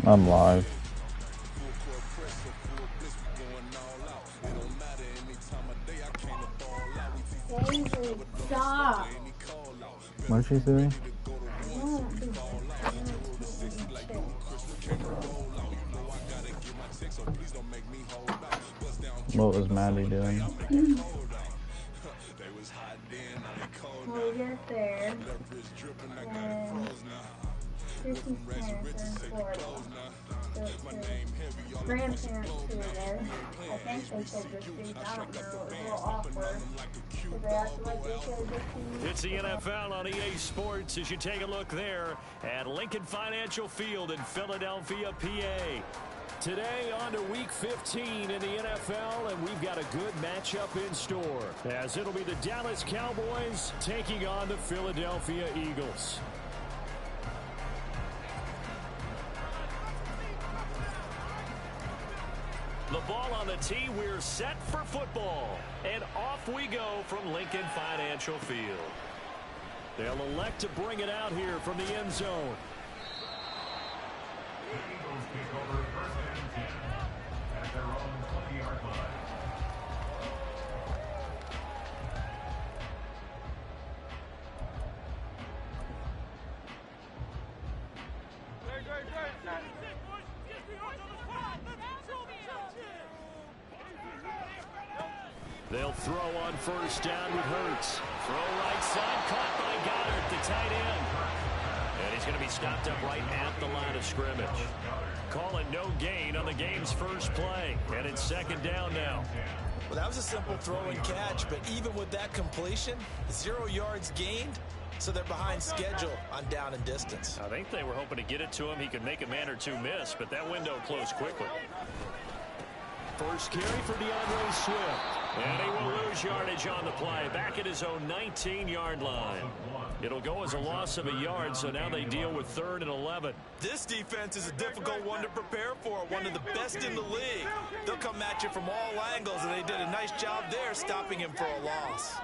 I'm live. Stop. What did she say? What was Maddie doing? Well, we get there, and Chrissy's parents are in Florida. So it's his grandparents who were there. I think they said this week. I don't know. It was a little awkward. Because they acted like they could have just seen. It's the NFL on EA Sports as you take a look there at Lincoln Financial Field in Philadelphia, PA. Today on to Week 15 in the NFL, and we've got a good matchup in store, as it'll be the Dallas Cowboys taking on the Philadelphia Eagles. The ball on the tee, we're set for football, and off we go from Lincoln Financial Field. They'll elect to bring it out here from the end zone. The Eagles kick over first and 10 at their own 20-yard line. They'll throw on first down with Hurts. Throw right side, caught by Goddard, the tight end. And he's going to be stopped up right at the line of scrimmage. Calling no gain on the game's first play. And it's second down now. Well, that was a simple throw and catch, but even with that completion, 0 yards gained, so they're behind schedule on down and distance. I think they were hoping to get it to him. He could make a man or two miss, but that window closed quickly. First carry for DeAndre Swift. And he will lose yardage on the play, back at his own 19-yard line. It'll go as a loss of a yard, so now they deal with 3rd and 11. This defense is a difficult one to prepare for, one of the best in the league. They'll come at you from all angles, and they did a nice job there stopping him for a loss.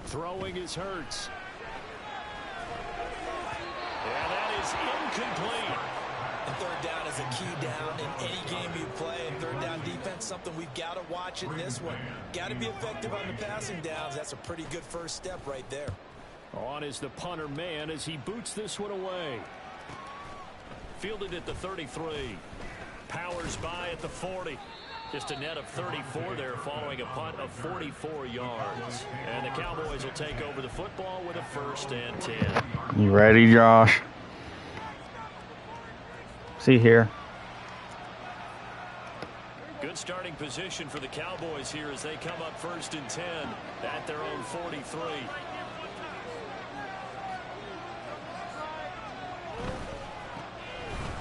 Throwing is Hurts. And that is incomplete. And third down is a key down in any game you play. And third down defense, something we've got to watch in this one. Got to be effective on the passing downs. That's a pretty good first step right there. On is the punter man as he boots this one away. Fielded at the 33. Powers by at the 40. Just a net of 34 there following a punt of 44 yards. And the Cowboys will take over the football with a 1st and 10. You ready, Josh? See here. Good starting position for the Cowboys here as they come up 1st and 10 at their own 43.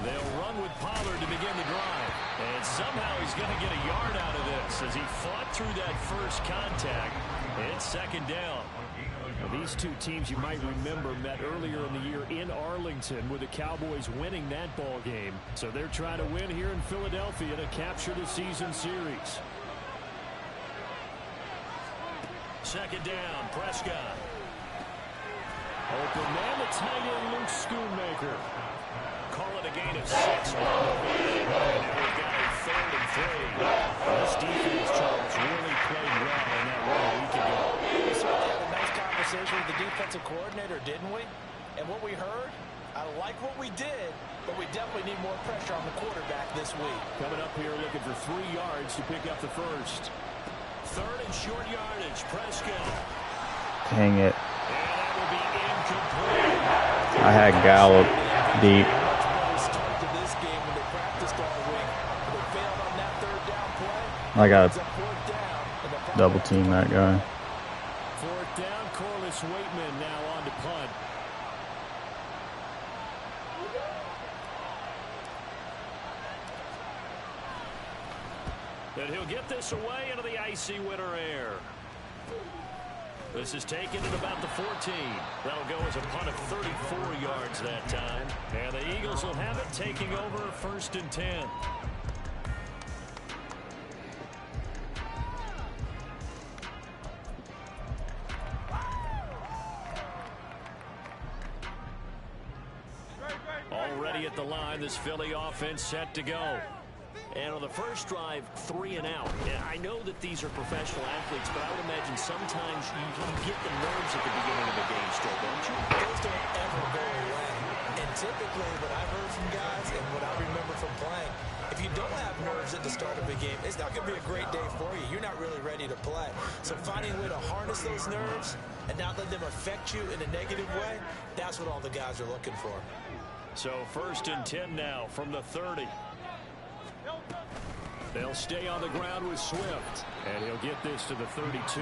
They'll run with Pollard to begin the drive. And somehow he's going to get a yard out of this as he fought through that first contact. It's second down. Now, these two teams you might remember met earlier in the year in Arlington with the Cowboys winning that ball game. So they're trying to win here in Philadelphia to capture the season series. Second down, Prescott. Open man, the tight end, Luke Schoonmaker. Call it a gain of 6. And now we've got a 3rd and 3. This defense, Charles, really played well in that one a week ago. We certainly had a nice conversation with the defensive coordinator, didn't we? And what we heard, I like what we did, but we definitely need more pressure on the quarterback this week. Coming up here looking for 3 yards to pick up the first. 3rd and short yardage, Prescott. Dang it. And that will be incomplete. I had Gallup deep. I got double team that guy. 4th down, Corliss Waitman now on to punt. And he'll get this away into the icy winter air. This is taken at about the 14. That'll go as a punt of 34 yards that time. And the Eagles will have it taking over 1st and 10. ready at the line. This Philly offense set to go. And on the first drive, 3 and out. And I know that these are professional athletes, but I would imagine sometimes you get the nerves at the beginning of the game still, don't you? Those don't ever go away. And typically, what I've heard from guys and what I remember from playing, if you don't have nerves at the start of a game, it's not going to be a great day for you. You're not really ready to play. So finding a way to harness those nerves and not let them affect you in a negative way, that's what all the guys are looking for. So 1st and 10 now from the 30. They'll stay on the ground with Swift, and he'll get this to the 32.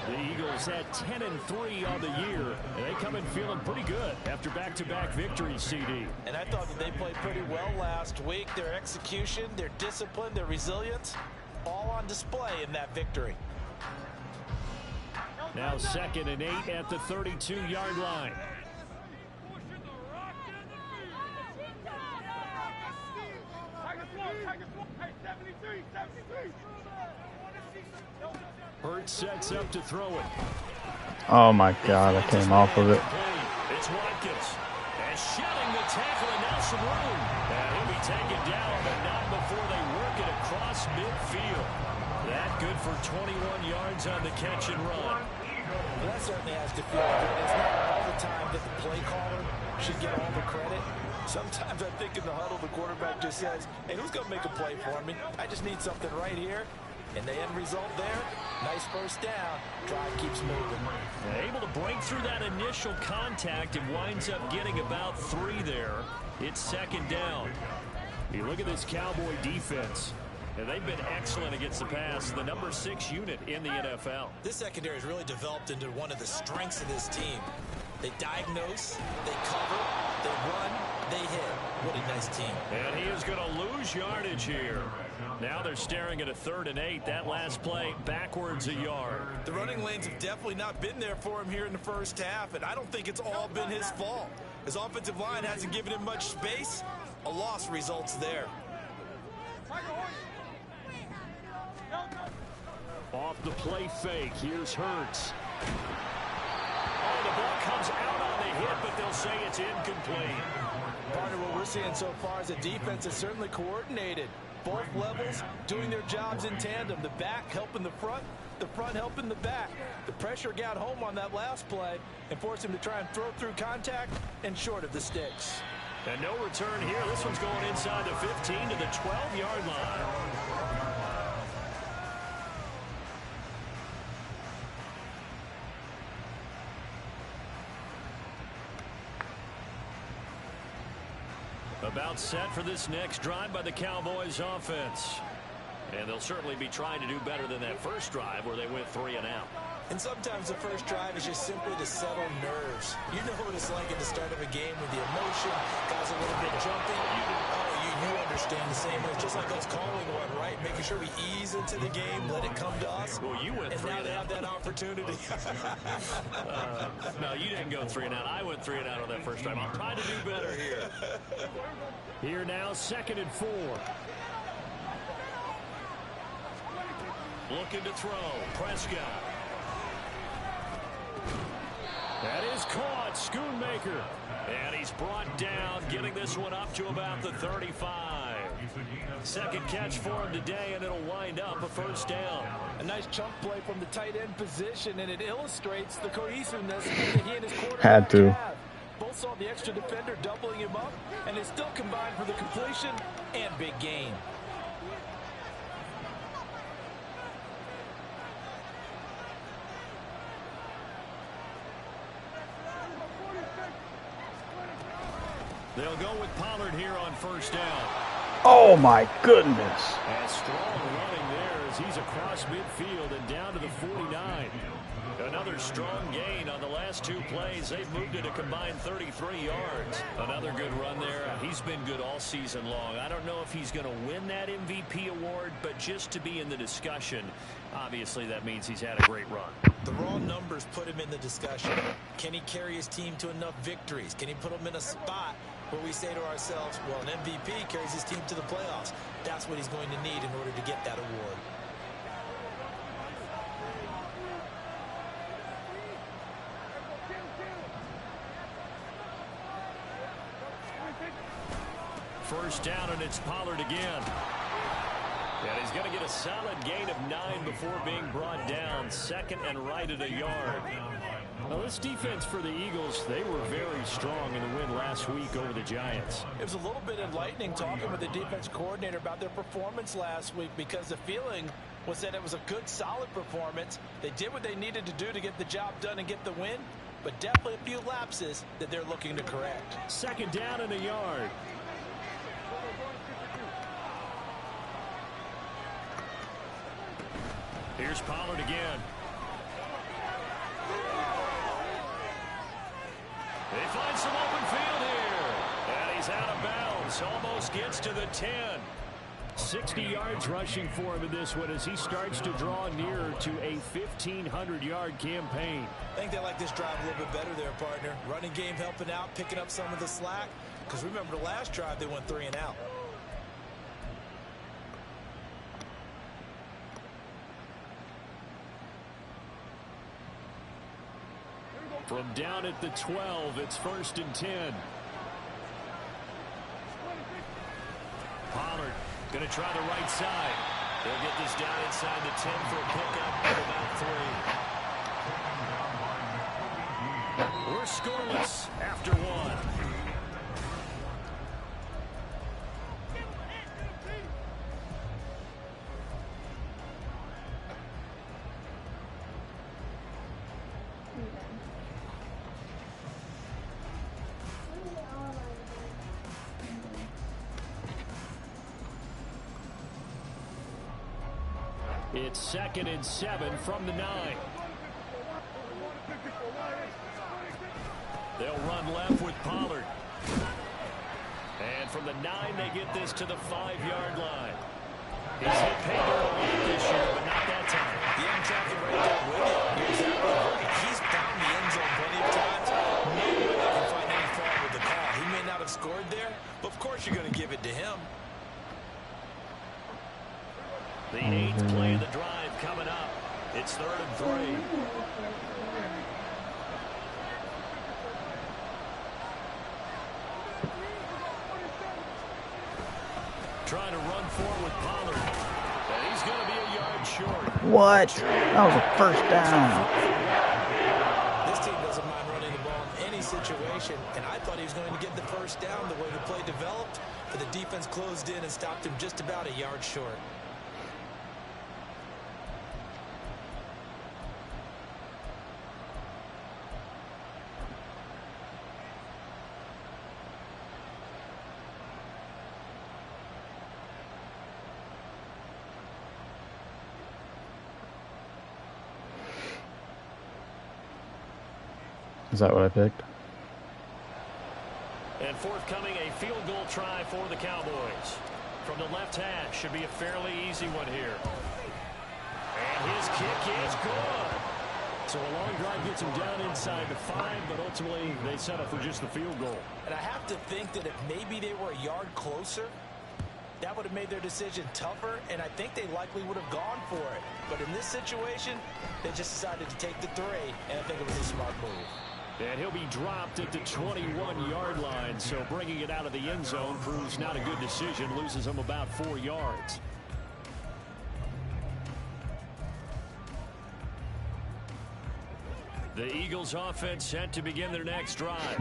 The Eagles at 10-3 on the year, and they come in feeling pretty good after back-to-back victories, CD. And I thought that they played pretty well last week. Their execution, their discipline, their resilience, all on display in that victory. Now 2nd and 8 at the 32-yard line. Hurts sets up to throw it. Oh my God, I came off of it. It's Watkins. And shedding the tackle and now some room. And he'll be taken down, but not before they work it across midfield. That good for 21 yards on the catch and run. Well, that certainly has to feel good. It's not all the time that the play caller should get all the credit. Sometimes I think in the huddle, the quarterback just says, hey, who's going to make a play for me? I just need something right here. And the end result there, nice first down. Drive keeps moving. Able to break through that initial contact and winds up getting about 3 there. It's 2nd down. You look at this Cowboy defense. And they've been excellent against the pass, the number 6 unit in the NFL. This secondary has really developed into one of the strengths of this team. They diagnose, they cover, they run, they hit. What a nice team. And he is going to lose yardage here. Now they're staring at a 3rd and 8. That last play backwards a yard. The running lanes have definitely not been there for him here in the first half, and I don't think it's all been his fault. His offensive line hasn't given him much space. A loss results there. Off the play fake, here's Hurts. Oh, the ball comes out on the hit, but they'll say it's incomplete. Partner, what we're seeing so far is the defense is certainly coordinated. Both levels doing their jobs in tandem. The back helping the front helping the back. The pressure got home on that last play and forced him to try and throw through contact and short of the sticks. And no return here. This one's going inside the 15 to the 12-yard line. About set for this next drive by the Cowboys offense. And they'll certainly be trying to do better than that first drive where they went 3 and out. And sometimes the first drive is just simply to settle nerves. You know what it's like at the start of a game with the emotion, guys a little bit jumpy. You understand the same way. It's just like us calling one, right? Making sure we ease into the game, let it come to us. Well, you went 3 and now and they out. have that opportunity. No, you didn't go 3 and out. I went 3 and out on that first drive. I'm trying to do better here. Here now, 2nd and 4. Looking to throw. Prescott. That is caught. Schoonmaker. And he's brought down, getting this one up to about the 35. Second catch for him today, and it'll wind up a first down. A nice chunk play from the tight end position, and it illustrates the cohesiveness that he and his quarterback Had to. have. Both saw the extra defender doubling him up, and they still combined for the completion and big gain. They'll go with Pollard here on first down. Oh my goodness. And strong running there as he's across midfield and down to the 49. Another strong gain on the last 2 plays. They've moved it a combined 33 yards. Another good run there. He's been good all season long. I don't know if he's going to win that MVP award, but just to be in the discussion, obviously that means he's had a great run. The raw numbers put him in the discussion. Can he carry his team to enough victories? Can he put them in a spot where we say to ourselves, well, an MVP carries his team to the playoffs. That's what he's going to need in order to get that award. First down, and it's Pollard again. And he's going to get a solid gain of 9 before being brought down. Second and right at a yard. Now, this defense for the Eagles, they were very strong in the win last week over the Giants. It was a little bit enlightening talking with the defense coordinator about their performance last week, because the feeling was that it was a good, solid performance. They did what they needed to do to get the job done and get the win, but definitely a few lapses that they're looking to correct. Second down and a yard. Here's Pollard again. They find some open field here. And he's out of bounds. Almost gets to the 10. 60 yards rushing for him in this one as he starts to draw nearer to a 1,500-yard campaign. I think they like this drive a little bit better there, partner. Running game helping out, picking up some of the slack. Because remember the last drive, they went 3 and out. From down at the 12, it's 1st and 10. Pollard going to try the right side. They'll get this down inside the 10 for a pickup of about 3. We're scoreless after 1. It's 2nd and 7 from the 9. They'll run left with Pollard. And from the 9, they get this to the 5-yard line. He's hit Payton early this year, but not that time. Yeah, I'm tracking right there with you. You're exactly right. He's found the end zone plenty of times. No way they can find any fault with the call. He may not have scored there, but of course you're going to give it to him. The 8th play of the drive coming up. It's 3rd and 3. Trying to run forward with Pollard. And he's going to be a yard short. What? That was a first down. This team doesn't mind running the ball in any situation, and I thought he was going to get the first down the way the play developed, but the defense closed in and stopped him just about a yard short. Is that what I picked? And forthcoming, a field goal try for the Cowboys. From the left hash, should be a fairly easy one here. And his kick is good. So a long drive gets him down inside the 5, but ultimately they settle for just the field goal. And I have to think that if maybe they were a yard closer, that would have made their decision tougher, and I think they likely would have gone for it. But in this situation, they just decided to take the 3, and I think it was a smart move. And he'll be dropped at the 21-yard line, so bringing it out of the end zone proves not a good decision, loses him about 4 yards. The Eagles offense set to begin their next drive.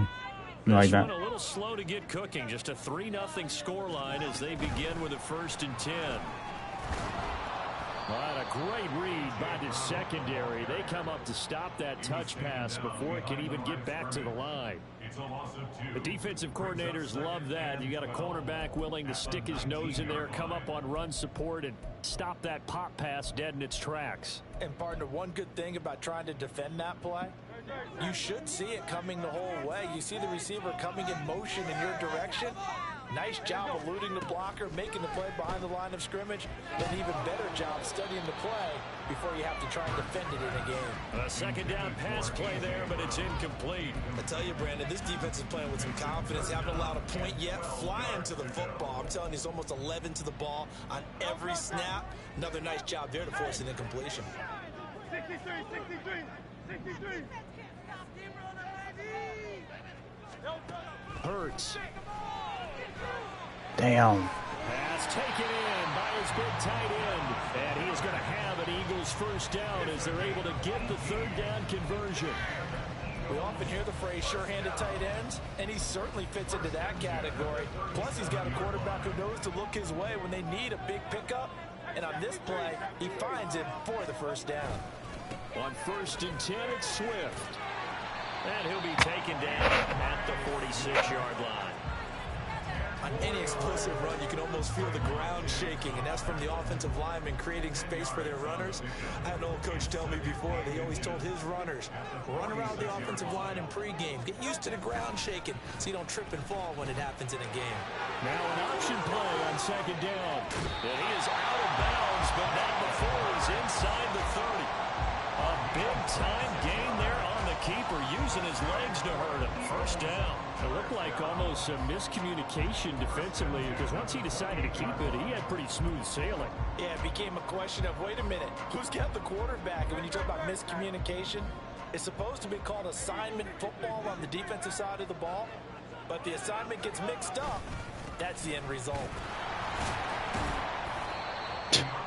Like This that. one a little slow to get cooking, just a 3-0 scoreline as they begin with a 1st and 10. All right, a great read by the secondary. They come up to stop that touch pass before it can even get back to the line. The defensive coordinators love that. You got a cornerback willing to stick his nose in there, come up on run support, and stop that pop pass dead in its tracks. And, partner, one good thing about trying to defend that play, you should see it coming the whole way. You see the receiver coming in motion in your direction. Nice job eluding the blocker, making the play behind the line of scrimmage. But an even better job studying the play before you have to try and defend it in a game. A 2nd down pass play there, but it's incomplete. I tell you, Brandon, this defense is playing with some confidence. Haven't allowed a point yet. Flying to the football. I'm telling you, it's almost 11 to the ball on every snap. Another nice job there to force an incompletion. 63. Hurts. Damn. Pass taken in by his big tight end. And he is going to have an Eagles first down as they're able to get the third down conversion. We often hear the phrase sure-handed tight ends, and he certainly fits into that category. Plus, he's got a quarterback who knows to look his way when they need a big pickup. And on this play, he finds him for the first down. On 1st and 10, it's Swift. And he'll be taken down at the 46-yard line. On any explosive run, you can almost feel the ground shaking, and that's from the offensive linemen creating space for their runners. I had an old coach tell me before, they always told his runners, run around the offensive line in pregame. Get used to the ground shaking so you don't trip and fall when it happens in a game. Now an option play on 2nd down. And he is out of bounds, but not before he's inside the 30. A big-time gain there on the keeper, using his legs to hurt him. First down. It looked like almost a miscommunication defensively, because once he decided to keep it, he had pretty smooth sailing. Yeah, it became a question of, wait a minute, who's got the quarterback? And when you talk about miscommunication, it's supposed to be called assignment football on the defensive side of the ball, but the assignment gets mixed up. That's the end result.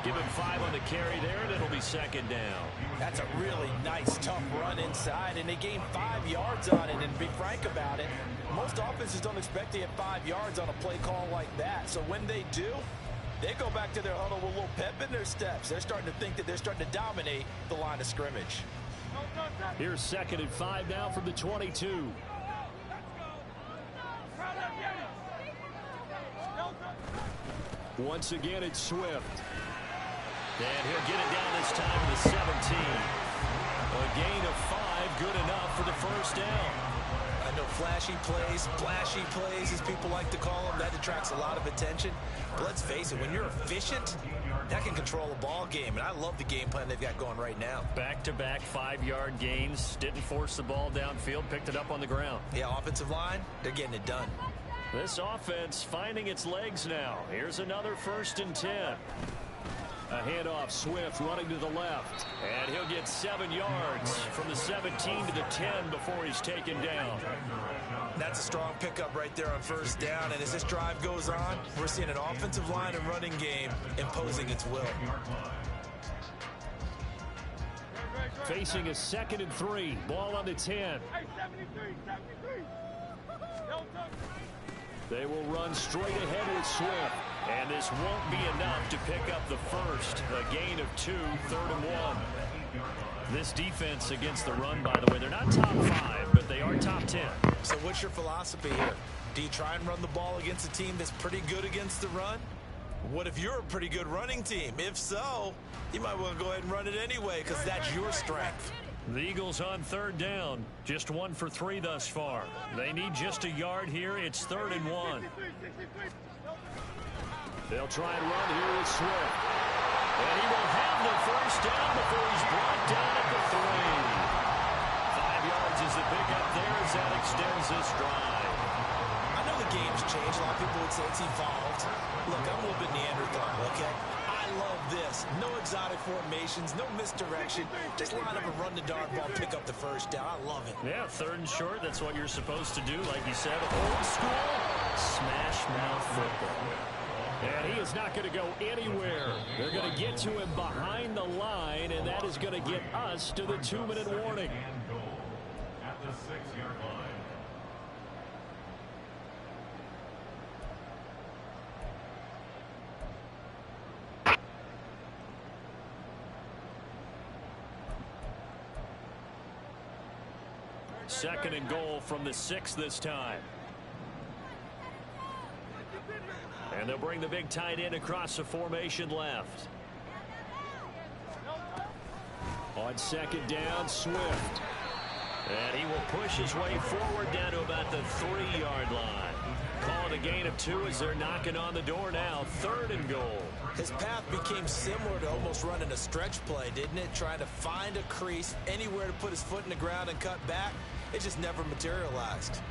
Give him 5 on the carry there, and it'll be 2nd down. That's a really nice, tough run inside, and they gained 5 yards on it. And to be frank about it, most offenses don't expect to get 5 yards on a play call like that. So when they do, they go back to their huddle with a little pep in their steps. They're starting to think that they're starting to dominate the line of scrimmage. Here's 2nd and 5 now from the 22. Once again, it's Swift. And he'll get it down this time to the 17. A gain of 5, good enough for the first down. I know flashy plays, as people like to call them, that attracts a lot of attention. But let's face it, when you're efficient, that can control a ball game. And I love the game plan they've got going right now. Back-to-back 5-yard gains. Didn't force the ball downfield, picked it up on the ground. Yeah, offensive line, they're getting it done. This offense finding its legs now. Here's another 1st and 10. A handoff, Swift running to the left. And he'll get 7 yards from the 17 to the 10 before he's taken down. That's a strong pickup right there on 1st down. And as this drive goes on, we're seeing an offensive line and running game imposing its will. Facing a 2nd and 3. Ball on the 10. They will run straight ahead with Swift. And this won't be enough to pick up the first. A gain of 2, 3rd and 1. This defense against the run, by the way, they're not top 5, but they are top 10. So what's your philosophy here? Do you try and run the ball against a team that's pretty good against the run? What if you're a pretty good running team? If so, you might want to go ahead and run it anyway, because that's your strength. The Eagles on 3rd down. Just 1 for 3 thus far. They need just a yard here. It's 3rd and 1. They'll try and run here with Swift. And he will have the first down before he's brought down at the 3. 5 yards is the pickup there as that extends this drive. I know the game's changed. A lot of people would say it's evolved. Look, I'm a little bit Neanderthal, okay? I love this. No exotic formations, no misdirection. Just line up and run the dart ball, pick up the first down. I love it. Yeah, 3rd and short. That's what you're supposed to do. Like you said, old school smash mouth football. And he is not going to go anywhere. They're going to get to him behind the line, and that is going to get us to the 2-minute warning. At the 6-yard line. Second and goal from the 6 this time. And they'll bring the big tight end across the formation left. On 2nd down, Swift. And he will push his way forward down to about the 3-yard line. Calling a gain of 2 as they're knocking on the door now. 3rd and goal. His path became similar to almost running a stretch play, didn't it? Trying to find a crease, anywhere to put his foot in the ground and cut back. It just never materialized.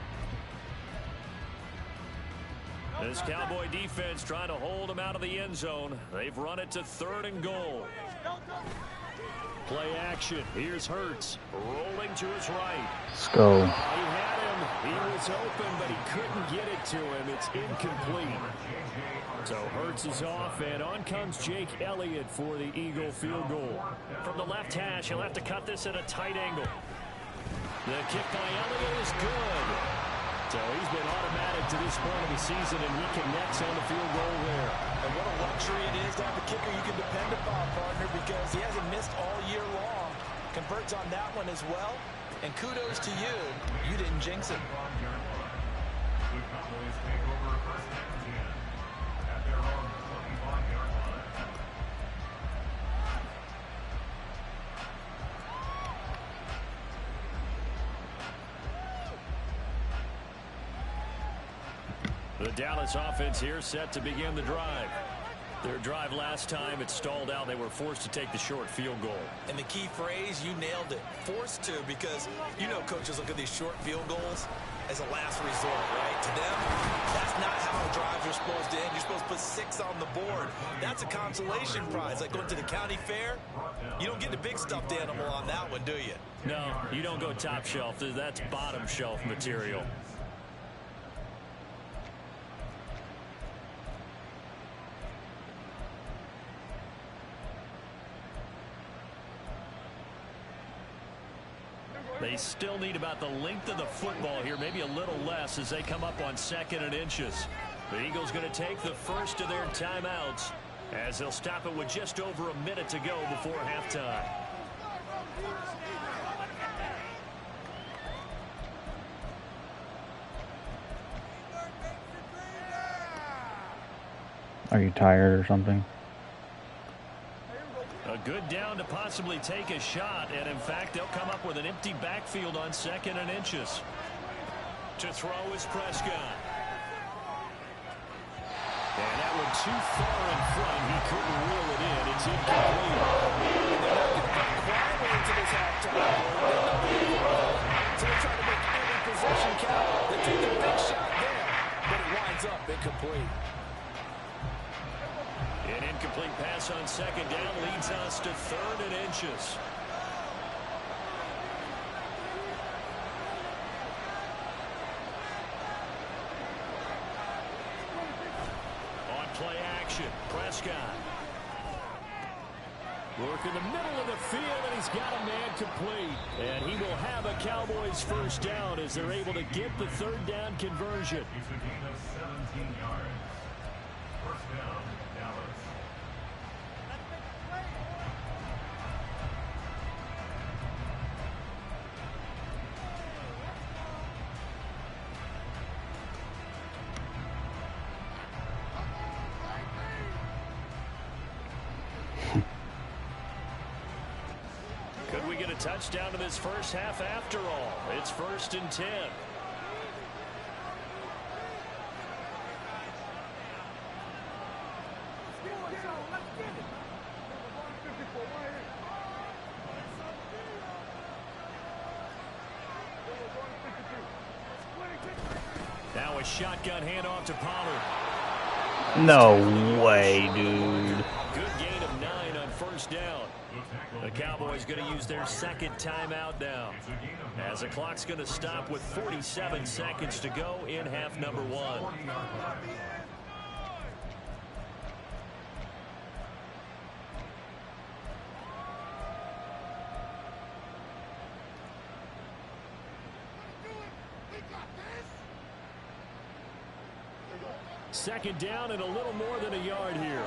This Cowboy defense trying to hold him out of the end zone. They've run it to 3rd and goal. Play action. Here's Hurts rolling to his right. Let's go. He had him He was open, but he couldn't get it to him. It's incomplete. So Hurts is off, and on comes Jake Elliott for the Eagle field goal. From the left hash, he'll have to cut this at a tight angle. The kick by Elliott is good. So he's been automatic to this point of the season, and he connects on the field goal there. And what a luxury it is to have a kicker you can depend upon, partner, because he hasn't missed all year long. Converts on that one as well. And kudos to you. You didn't jinx it. The Cowboys take over first and 10 at their own 25-yard line. The Dallas offense here set to begin the drive. Their drive last time, it stalled out. They were forced to take the short field goal. And the key phrase, you nailed it. Forced to, because you know coaches look at these short field goals as a last resort, right? To them, that's not how drives are supposed to end. You're supposed to put 6 on the board. That's a consolation prize. Like going to the county fair, you don't get the big stuffed animal on that one, do you? No, you don't go top shelf. That's bottom shelf material. They still need about the length of the football here, maybe a little less as they come up on 2nd and inches. The Eagles going to take the first of their timeouts as they'll stop it with just over a minute to go before halftime. Are you tired or something? A good down to possibly take a shot, and in fact, they'll come up with an empty backfield on 2nd and inches. To throw is Prescott. And that one too far in front. He couldn't reel it in. It's incomplete. They're not going to go quietly into this halftime. So they're trying to make every possession count. They take the big shot there, but it winds up incomplete. An incomplete pass on 2nd down leads us to 3rd and inches. On play action, Prescott. Work in the middle of the field, and he's got a man complete. And he will have a Cowboys first down as they're able to get the 3rd down conversion. It's a gain of 17 yards. First down, Dallas. Could we get a touchdown in this first half after all? It's 1st and 10. Now a shotgun handoff to Pollard. No way, dude. Good gain of 9 on 1st down. The Cowboys going to use their 2nd timeout now, as the clock's going to stop with 47 seconds to go in half number 1. Second down and a little more than a yard here.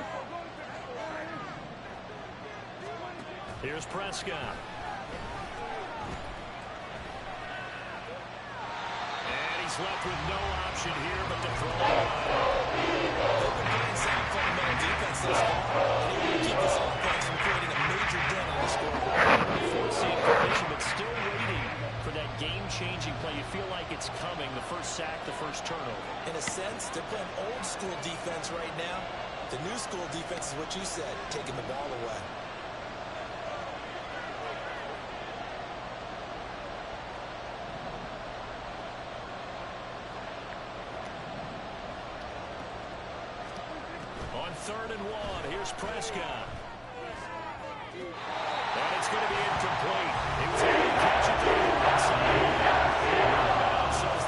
Here's Prescott. And he's left with no option here but to throw it away. They've been playing sound fundamental defense thus far, and able to keep this offense from creating a major dent on the scoreboard. Forcing completion, but still waiting for that game-changing play. You feel like it's coming, the first sack, the first turnover. In a sense, they're playing old-school defense right now. The new-school defense is what you said, taking the ball away. On 3rd and 1, here's Prescott. And it's going to be incomplete. He was able to catch it to the right side. Says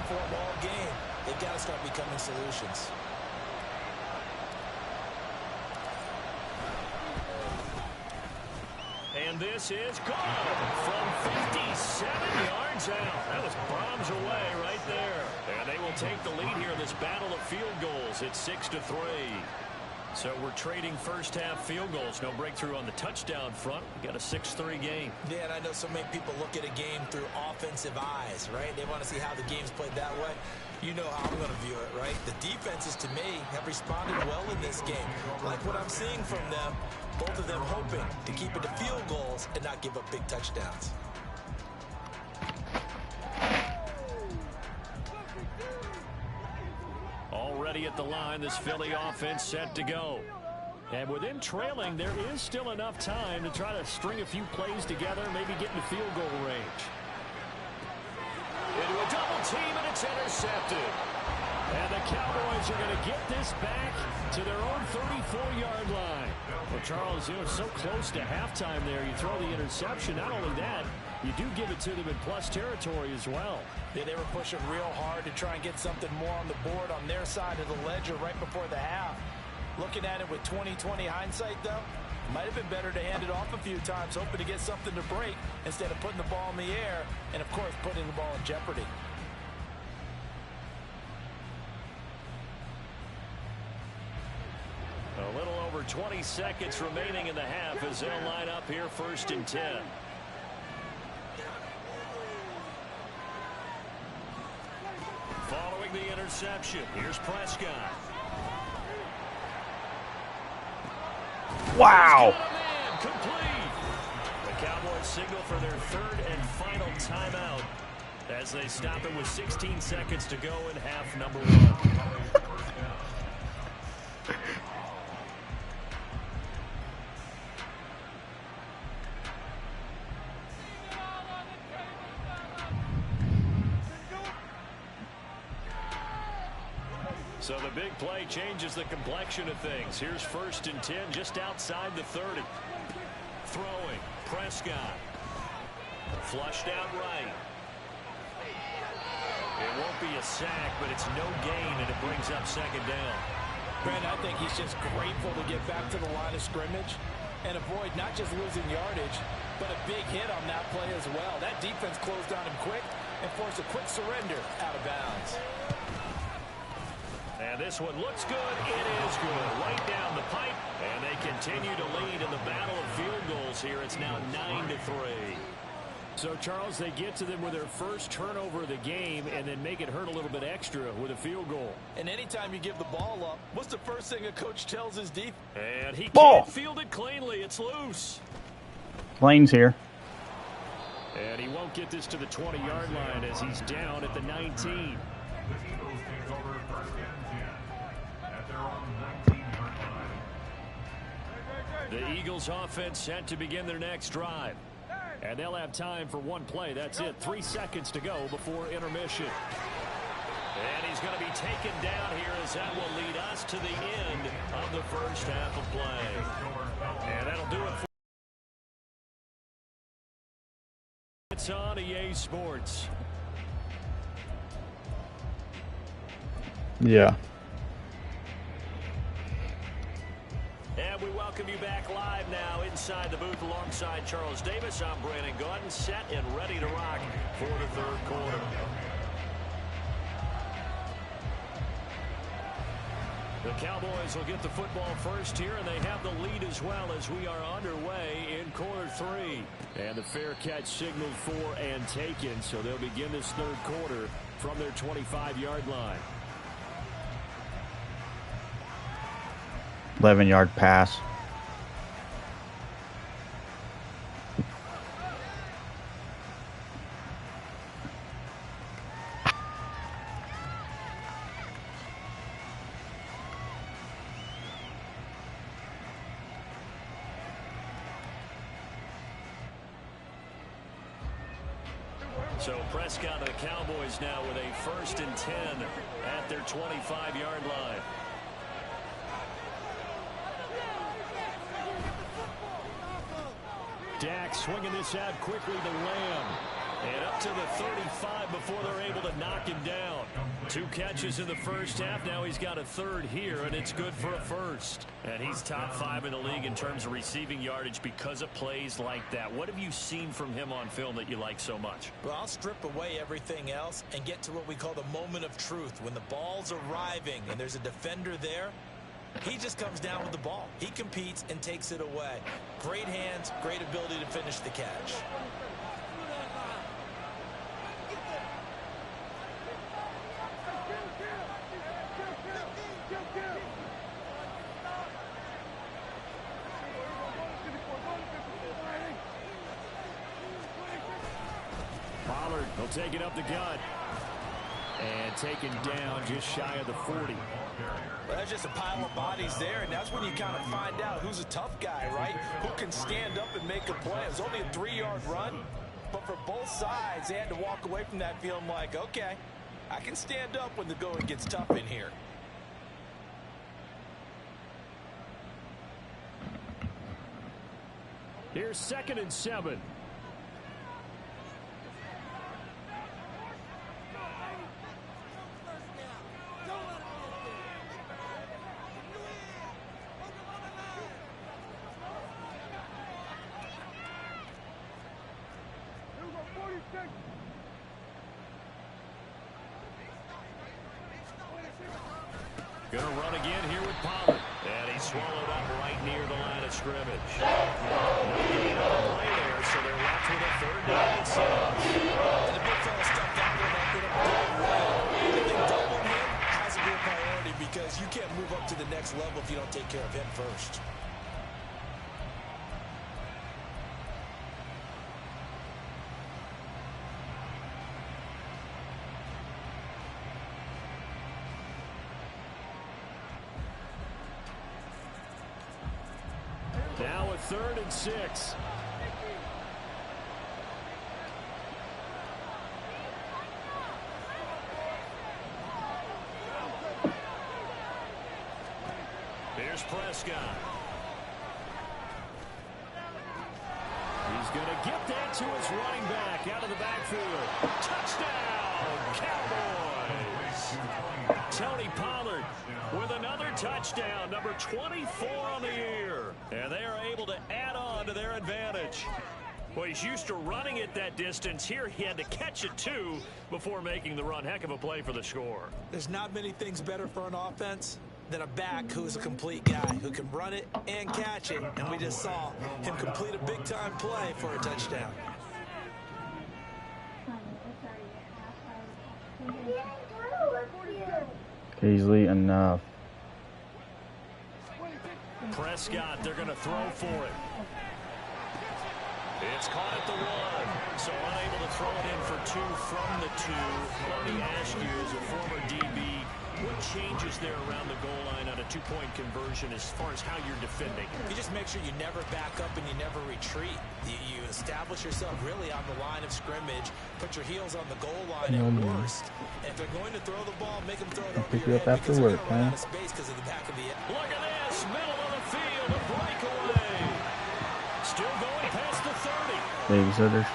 for them all game. They've got to start becoming solutions. And this is good from 57 yards out. That was bombs away right there. And they will take the lead here in this battle of field goals. It's 6-3. So we're trading first half field goals. No breakthrough on the touchdown front. We got a 6-3 game. Yeah, and I know so many people look at a game through offensive eyes, right? They want to see how the game's played that way. You know how I'm going to view it, right? The defenses, to me, have responded well in this game. Like what I'm seeing from them, both of them hoping to keep it to field goals and not give up big touchdowns. Already at the line, this Philly offense set to go. And with them trailing, there is still enough time to try to string a few plays together, maybe get into field goal range. Into a double team, and it's intercepted. And the Cowboys are going to get this back to their own 34-yard line. Well, Charles, it was so close to halftime there. You throw the interception. Not only that, you do give it to them in plus territory as well. Yeah, they were pushing real hard to try and get something more on the board on their side of the ledger right before the half. Looking at it with 20/20 hindsight, though, might have been better to hand it off a few times, hoping to get something to break instead of putting the ball in the air and, of course, putting the ball in jeopardy. A little over 20 seconds remaining in the half as they'll line up here 1st and 10. Following the interception, here's Prescott. Wow. Complete. The Cowboys signal for their 3rd and final timeout as they stop it with 16 seconds to go in half number 1. So the big play changes the complexion of things. Here's 1st and 10 just outside the 30. Throwing. Prescott. Flushed out right. It won't be a sack, but it's no gain, and it brings up 2nd down. Brandon, I think he's just grateful to get back to the line of scrimmage and avoid not just losing yardage, but a big hit on that play as well. That defense closed on him quick and forced a quick surrender out of bounds. And this one looks good. It is good. Right down the pipe. And they continue to lead in the battle of field goals here. It's now 9-3. So, Charles, they get to them with their first turnover of the game and then make it hurt a little bit extra with a field goal. And anytime you give the ball up, what's the first thing a coach tells his defense? And he Ball. can't field it cleanly. It's loose. Lane's here. And he won't get this to the 20-yard line as he's down at the 19. The Eagles take over 1st and 10 at their own 19-yard line. The Eagles offense set to begin their next drive. And they'll have time for one play. That's it. 3 seconds to go before intermission. And he's going to be taken down here as that will lead us to the end of the first half of play. And that'll do it for it's on EA Sports. Yeah. And we welcome you back live now inside the booth alongside Charles Davis. I'm Brandon Gaudin, set and ready to rock for the 3rd quarter. The Cowboys will get the football first here, and they have the lead as well as we are underway in quarter 3. And the fair catch signaled for and taken, so they'll begin this 3rd quarter from their 25-yard line. 11-yard pass. So Prescott of the Cowboys now with a 1st and 10 at their 25-yard line. Dak swinging this out quickly to Lamb. And up to the 35 before they're able to knock him down. 2 catches in the first half. Now he's got a third here, and it's good for a first. And he's top 5 in the league in terms of receiving yardage because of plays like that. What have you seen from him on film that you like so much? Well, I'll strip away everything else and get to what we call the moment of truth. When the ball's arriving and there's a defender there, he just comes down with the ball. He competes and takes it away. Great hands, great ability to finish the catch. Pollard will take it up the gut. And taken down just shy of the 40. Well, there's just a pile of bodies there, and that's when you kind of find out who's a tough guy, right? Who can stand up and make a play. It was only a 3-yard run, but for both sides, they had to walk away from that feeling like, okay, I can stand up when the going gets tough in here. Here's 2nd and 7. Going to run again here with Pollard. And he's swallowed up right near the line of scrimmage. No gain on the play there, so they're left with a 3rd down and 7. And the big fella stuck out there and put up a good run. I think doubling him has to be a priority because you can't move up to the next level if you don't take care of him first. Now a 3rd and 6. Here's Prescott. He's going to get that to his running back out of the backfield. Touchdown, Cowboys! Tony Pollard with another touchdown, number 24 on the year. And they are able to add on to their advantage. Well, he's used to running it that distance. Here he had to catch it, too, before making the run. Heck of a play for the score. There's not many things better for an offense than a back who's a complete guy who can run it and catch it. And we just saw him complete a big-time play for a touchdown. Easily enough. Prescott, they're going to throw for it. It's caught at the 1, so unable to throw it in for 2 from the 2. Let me ask you, as a former DB, what changes there around the goal line on a 2-point conversion as far as how you're defending? You just make sure you never back up and you never retreat. You establish yourself really on the line of scrimmage, put your heels on the goal line at worst. And if they're going to throw the ball, make them throw it over your head because they're going to run out of space because of the back of the end. Look at this, middle of the field, a breakaway. Still going past the 30. Babysitters.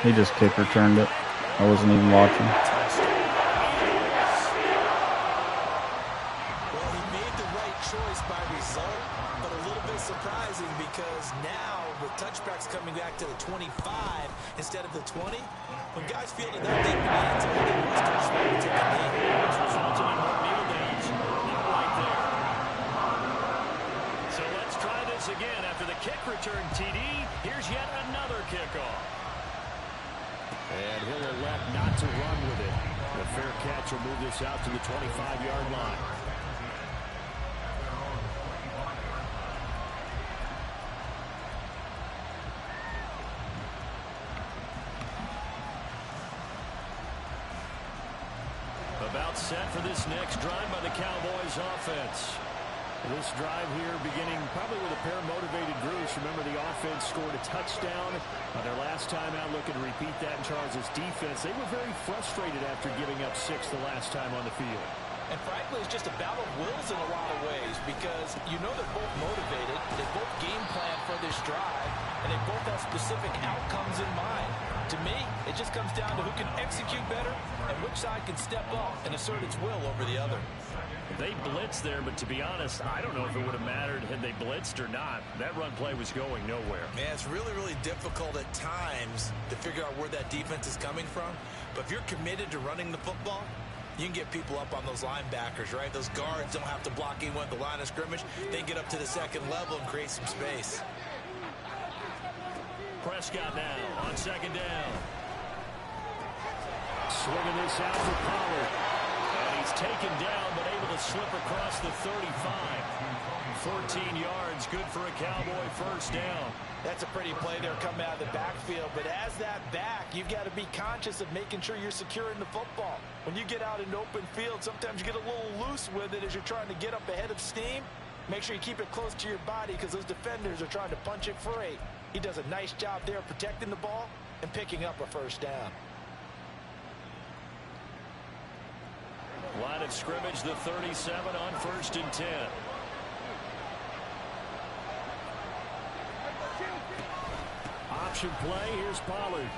He just kick returned it. I wasn't even watching. Well, he made the right choice by result, but a little bit surprising because now with touchbacks coming back to the 25 instead of the 20, when guys feel it that deep in the end zone, they most touchdown to take a knee. It's resulted in more kneel downs. Right there. So let's try this again. After the kick return, TD, here's yet another kickoff. And he'll elect not to run with it. The fair catch will move this out to the 25-yard line. About set for this next drive by the Cowboys offense. This drive here beginning probably with a pair of motivated groups. Remember, the offense scored a touchdown on their last time out. Looking to repeat that in Charles' defense. They were very frustrated after giving up 6 the last time on the field. And frankly, it's just a battle of wills in a lot of ways because you know they're both motivated. They both game plan for this drive, and they both have specific outcomes in mind. To me, it just comes down to who can execute better and which side can step up and assert its will over the other. They blitzed there, but to be honest, I don't know if it would have mattered had they blitzed or not. That run play was going nowhere. Man, it's really, really difficult at times to figure out where that defense is coming from. But if you're committed to running the football, you can get people up on those linebackers, right? Those guards don't have to block anyone at the line of scrimmage. They get up to the second level and create some space. Prescott now on second down. Swinging this out for Pollard. And he's taken down, but able to slip across the 35. 14 yards, good for a Cowboy first down. That's a pretty play there coming out of the backfield. But as that back, you've got to be conscious of making sure you're securing the football. When you get out in open field, sometimes you get a little loose with it as you're trying to get up ahead of steam. Make sure you keep it close to your body because those defenders are trying to punch it free. He does a nice job there protecting the ball and picking up a first down. Line of scrimmage, the 37 on 1st and 10. Option play, here's Pollard.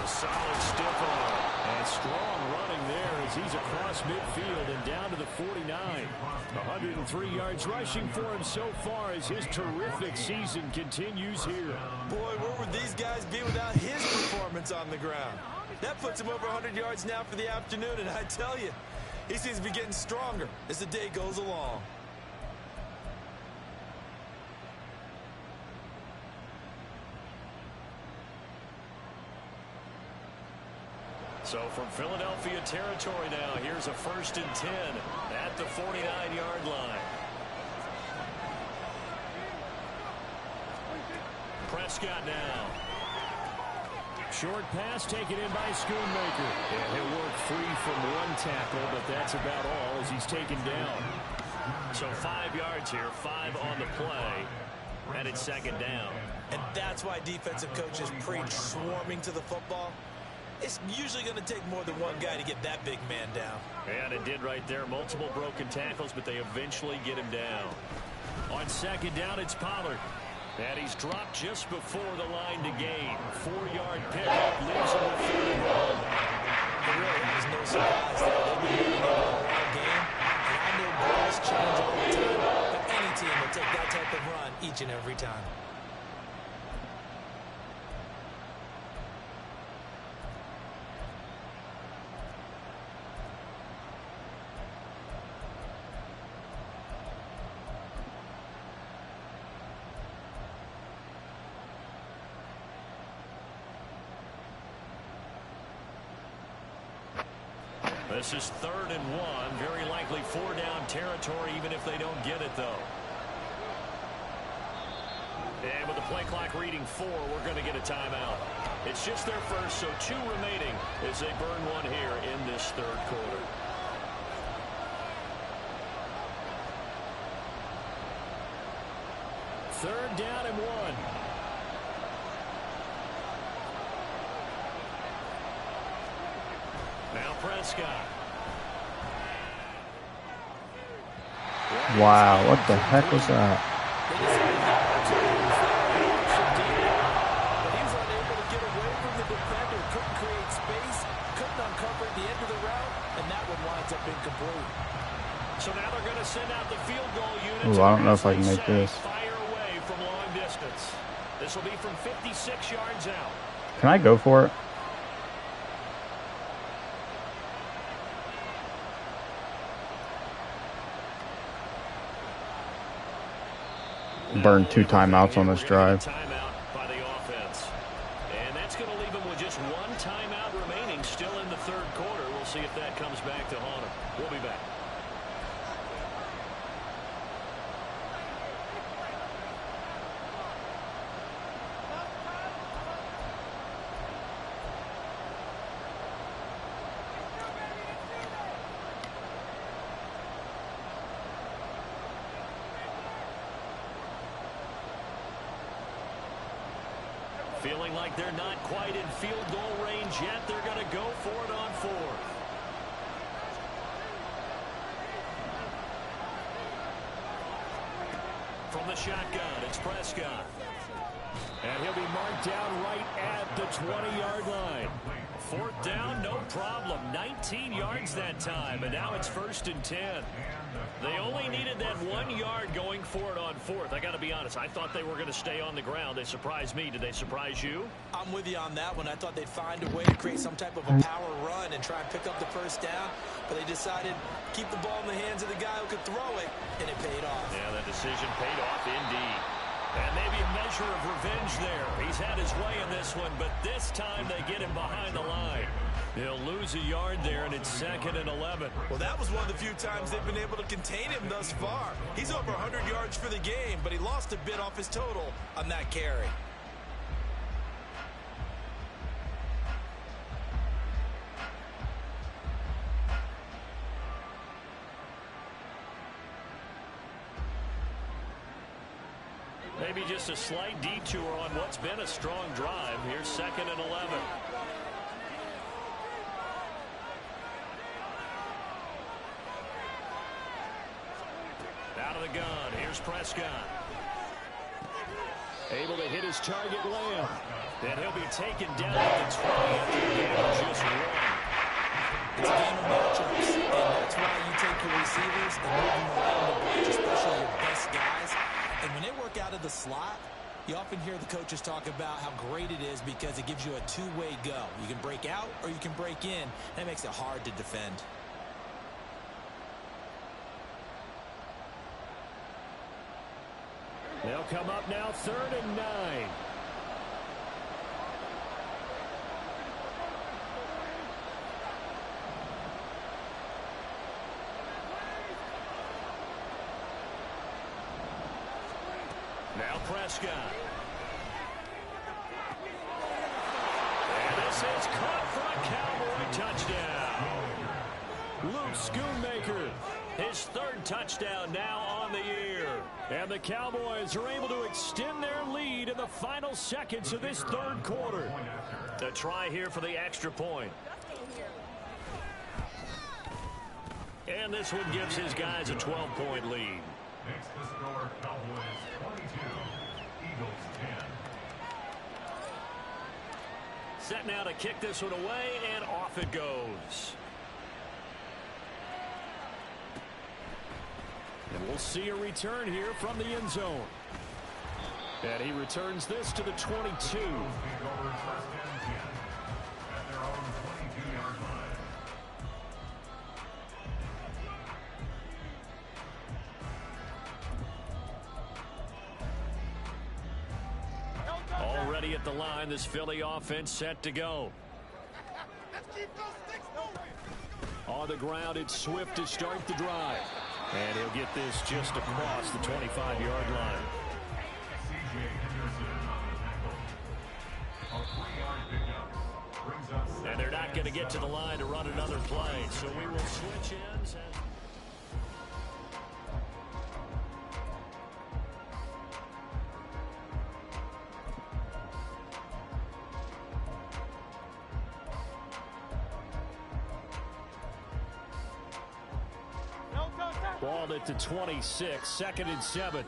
A solid stiff arm and strong running there as he's across midfield and down to the 49. 103 yards rushing for him so far as his terrific season continues here. Boy, where would these guys be without his performance on the ground? That puts him over 100 yards now for the afternoon, and I tell you, he seems to be getting stronger as the day goes along. So from Philadelphia territory now, here's a 1st and 10 at the 49-yard line. Prescott now. Short pass taken in by Schoonmaker. And he'll work free from one tackle, but that's about all as he's taken down. So 5 yards here, 5 on the play, and it's second down. And that's why defensive coaches preach swarming to the football. It's usually going to take more than one guy to get that big man down. And it did right there. Multiple broken tackles, but they eventually get him down. On second down, it's Pollard. And he's dropped just before the line to gain. 4-yard pickup leaves him with 3 ball. There really is no surprise there. They've been moving the ball all game. And I know goals change all the time, but any team will take that type of run each and every time. This is 3rd and 1. Very likely 4-down territory, even if they don't get it, though. And with the play clock reading 4, we're going to get a timeout. It's just their first, so 2 remaining as they burn one here in this 3rd quarter. Third down and 1. Now Prescott. Wow, what the heck was that? But he was unable to get away from the defender, couldn't create space, couldn't uncover at the end of the route, and that one winds up incomplete. So now they're going to send out the field goal unit. Ooh, I don't know if I can make this. Fire away from long distance. This will be from 56 yards out. Can I go for it? Burned 2 timeouts on this drive. Timeout by the offense. And that's going to leave them with just 1 timeout remaining still in the 3rd quarter. We'll see if that comes back to haunt them. We'll be back. Feeling like they're not quite in field goal range yet. They're going to go for it on 4th. From the shotgun, it's Prescott. And he'll be marked down right at the 20-yard line. 4th down, no problem. 19 yards that time, and now it's 1st and 10. They only needed that 1 yard going for it on 4th. I got to be honest, I thought they were going to stay on the ground. They surprised me. Did they surprise you? I'm with you on that one. I thought they'd find a way to create some type of a power run and try and pick up the 1st down, but they decided to keep the ball in the hands of the guy who could throw it, and it paid off. Yeah, that decision paid off indeed. And maybe a measure of revenge there. He's had his way in this one, but this time they get him behind the line. He'll lose a yard there, and it's 2nd and 11. Well, that was one of the few times they've been able to contain him thus far. He's over 100 yards for the game, but he lost a bit off his total on that carry. Maybe just a slight detour on what's been a strong drive. Here's 2nd and 11. Out of the gun. Here's Prescott. Able to hit his target, Lamb. And he'll be taken down at the 20 after the game of just 1. It's a game of matchups, and that's why you take your receivers and move them around the bunch, especially your best guys. And when they work out of the slot, you often hear the coaches talk about how great it is because it gives you a two-way go. You can break out or you can break in. That makes it hard to defend. They'll come up now 3rd and 9. Now Prescott. And this is caught for a Cowboy touchdown. Luke Schoonmaker, his 3rd touchdown now on the year. And the Cowboys are able to extend their lead in the final seconds of this 3rd quarter. A try here for the extra point. And this one gives his guys a 12-point lead. Next to score, Cowboys 22, Eagles 10. Set now to kick this one away, and off it goes. And we'll see a return here from the end zone. And he returns this to the 22. Take over 1st and 10 at their own 22-yard line. Already at the line, this Philly offense set to go. On the ground, it's Swift to start the drive. And he'll get this just across the 25-yard line. C.J. Henderson on the tackle. A 3-yard pickup brings up. And they're not going to get to the line to run another play, so we will switch ends. Ball at the 26, 2nd and 7.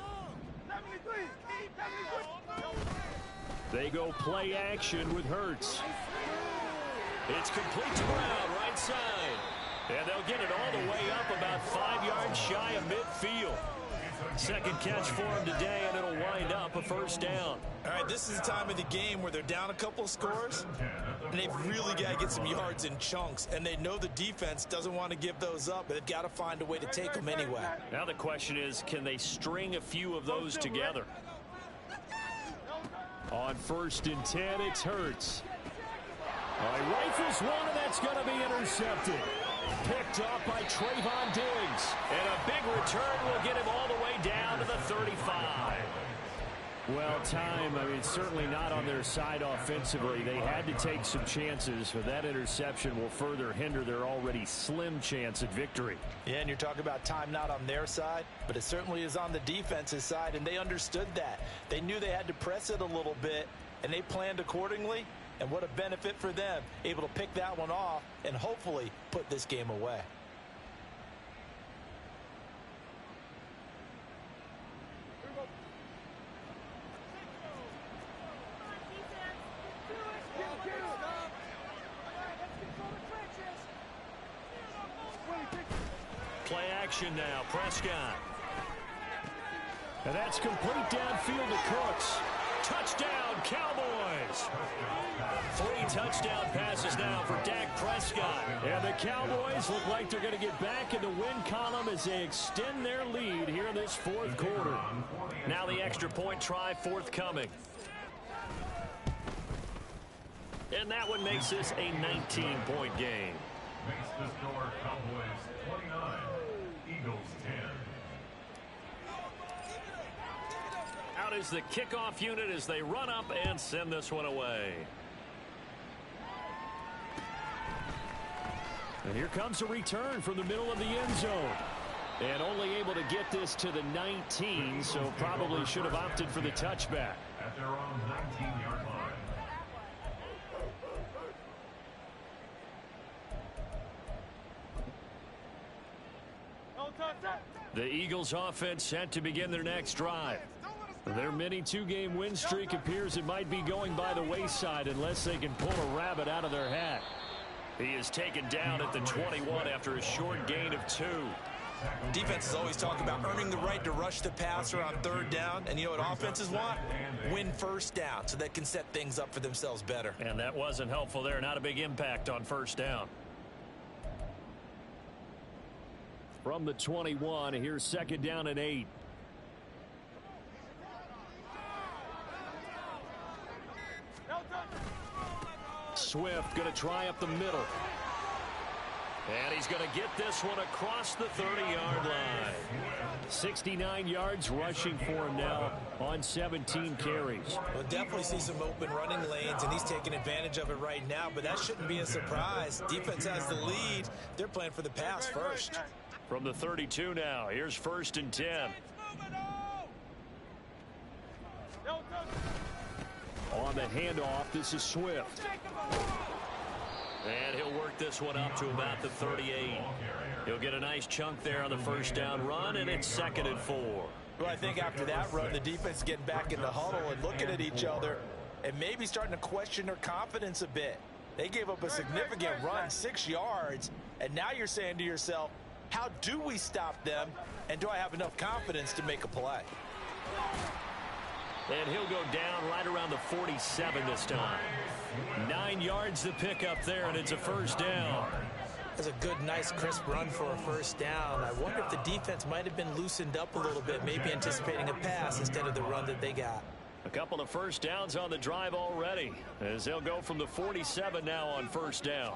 They go play action with Hurts. It's complete to Brown, right side. And they'll get it all the way up about 5 yards shy of midfield. 2nd catch for him today, and it'll wind up a 1st down. All right, this is the time of the game where they're down a couple of scores, and they've really got to get some yards in chunks, and they know the defense doesn't want to give those up, but they've got to find a way to take them anyway. Now the question is, can they string a few of those together? On 1st and 10, it's Hurts. He rifles one, and that's going to be intercepted. Picked off by Trayvon Diggs. And a big return will get him all the way down to the 35. Well, it's certainly not on their side offensively. They had to take some chances, but that interception will further hinder their already slim chance at victory. Yeah, and you're talking about time not on their side, but it certainly is on the defense's side, and they understood that. They knew they had to press it a little bit, and they planned accordingly. And what a benefit for them, able to pick that one off and hopefully put this game away. action now. Prescott. And that's complete downfield to Cooks. Touchdown, Cowboys. 3 touchdown passes now for Dak Prescott. And the Cowboys look like they're going to get back in the win column as they extend their lead here in this fourth quarter. Now the extra point try forthcoming. And that one makes this a 19-point game. Makes the score Cowboys 29, Eagles 10. Out is the kickoff unit as they run up and send this one away. And here comes a return from the middle of the end zone. And only able to get this to the 19, so probably should have opted for the touchback. At their own 19-yard line. The Eagles offense set to begin their next drive. Their mini 2-game win streak appears it might be going by the wayside unless they can pull a rabbit out of their hat. He is taken down at the 21 after a short gain of 2. Defenses always talk about earning the right to rush the passer on 3rd down. And you know what offenses want? Win 1st down so they can set things up for themselves better. And that wasn't helpful there. Not a big impact on 1st down. From the 21, here's 2nd down and 8. Swift going to try up the middle. And he's going to get this one across the 30-yard line. 69 yards rushing for him now on 17 carries. We'll definitely see some open running lanes, and he's taking advantage of it right now, but that shouldn't be a surprise. Defense has the lead. They're playing for the pass first. From the 32 now, here's 1st and 10. On the handoff, this is Swift. And he'll work this one up to about the 38. He'll get a nice chunk there on the 1st down run, and it's 2nd and 4. Well, I think after that run, the defense is getting back in the huddle and looking at each other and maybe starting to question their confidence a bit. They gave up a significant run, 6 yards, and now you're saying to yourself, how do we stop them, and do I have enough confidence to make a play? And he'll go down right around the 47 this time. 9 yards to pick up there, and it's a 1st down. That's a good, nice, crisp run for a 1st down. I wonder if the defense might have been loosened up a little bit, maybe anticipating a pass instead of the run that they got. A couple of 1st downs on the drive already, as they'll go from the 47 now on 1st down.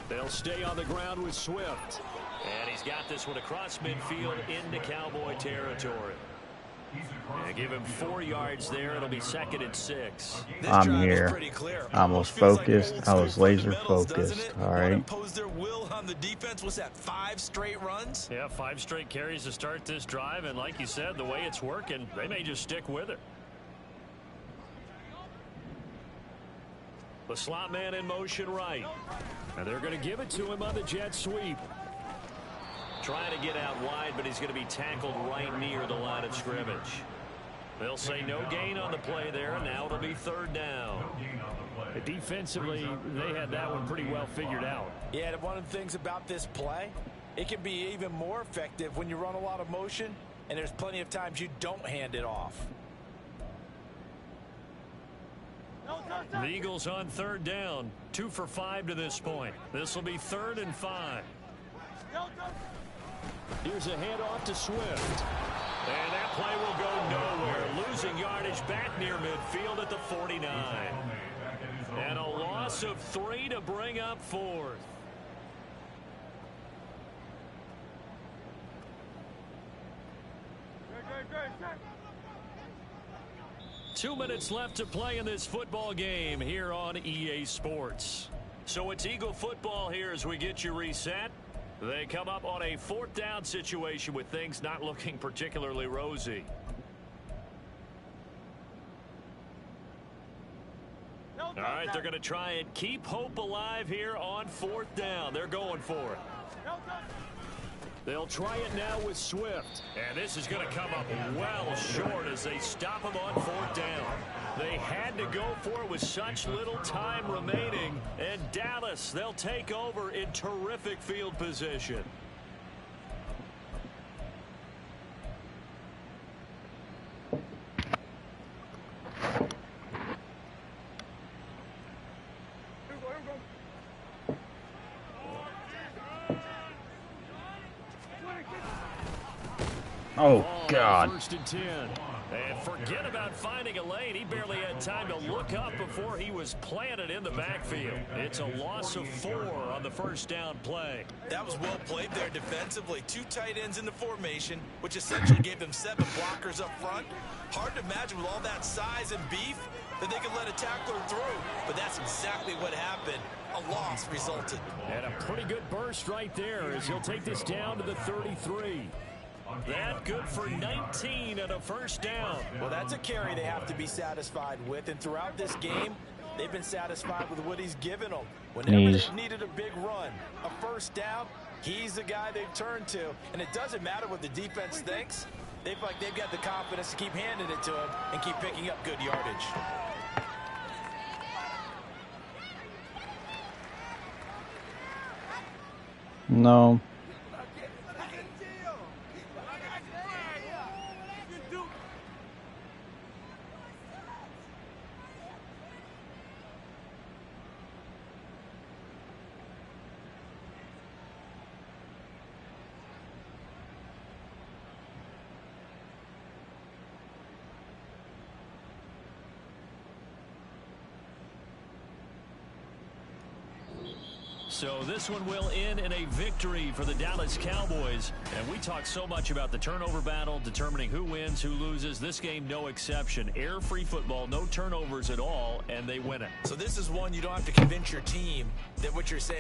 They'll stay on the ground with Swift. And he's got this one across midfield into Cowboy territory. And give him 4 yards there. It'll be 2nd and 6. I'm here. I was focused. I was laser focused. All right. Impose their will on the defense. Was that 5 straight runs? Yeah, 5 straight carries to start this drive. And like you said, the way it's working, they may just stick with it. The slot man in motion right. And they're going to give it to him on the jet sweep. Trying to get out wide, but he's going to be tackled right near the line of scrimmage. They'll say no gain on the play there, and now it'll be 3rd down. Defensively, they had that one pretty well figured out. Yeah, one of the things about this play, it can be even more effective when you run a lot of motion, and there's plenty of times you don't hand it off. The Eagles on 3rd down, 2 for 5 to this point. This will be 3rd and 5. Here's a handoff to Swift. And that play will go nowhere. Losing yardage back near midfield at the 49. And a loss of 3 to bring up 4th. Two minutes left to play in this football game here on EA Sports. So it's Eagle football here as we get you reset. They come up on a 4th down situation with things not looking particularly rosy. All right, they're going to try and keep hope alive here on 4th down. They're going for it. They'll try it now with Swift. And this is going to come up well short as they stop him on 4th down. They had to go for it with such little time remaining. And Dallas, they'll take over in terrific field position. Oh, Ball on God. 1st and 10. And forget about finding a lane. He barely had time to look up before he was planted in the backfield. It's a loss of 4 on the first down play. That was well played there defensively. 2 tight ends in the formation, which essentially gave them 7 blockers up front. Hard to imagine with all that size and beef that they could let a tackler through. But that's exactly what happened. A loss resulted. And a pretty good burst right there as he'll take this down to the 33. That good for 19 and a first down. Well, that's a carry they have to be satisfied with. And throughout this game, they've been satisfied with what he's given them. Whenever they've needed a big run, a first down, he's the guy they've turned to. And it doesn't matter what the defense thinks. They feel like they've got the confidence to keep handing it to him and keep picking up good yardage. No. So this one will end in a victory for the Dallas Cowboys. And we talk so much about the turnover battle, determining who wins, who loses. This game, no exception. Air-free football, no turnovers at all, and they win it. So this is one you don't have to convince your team that what you're saying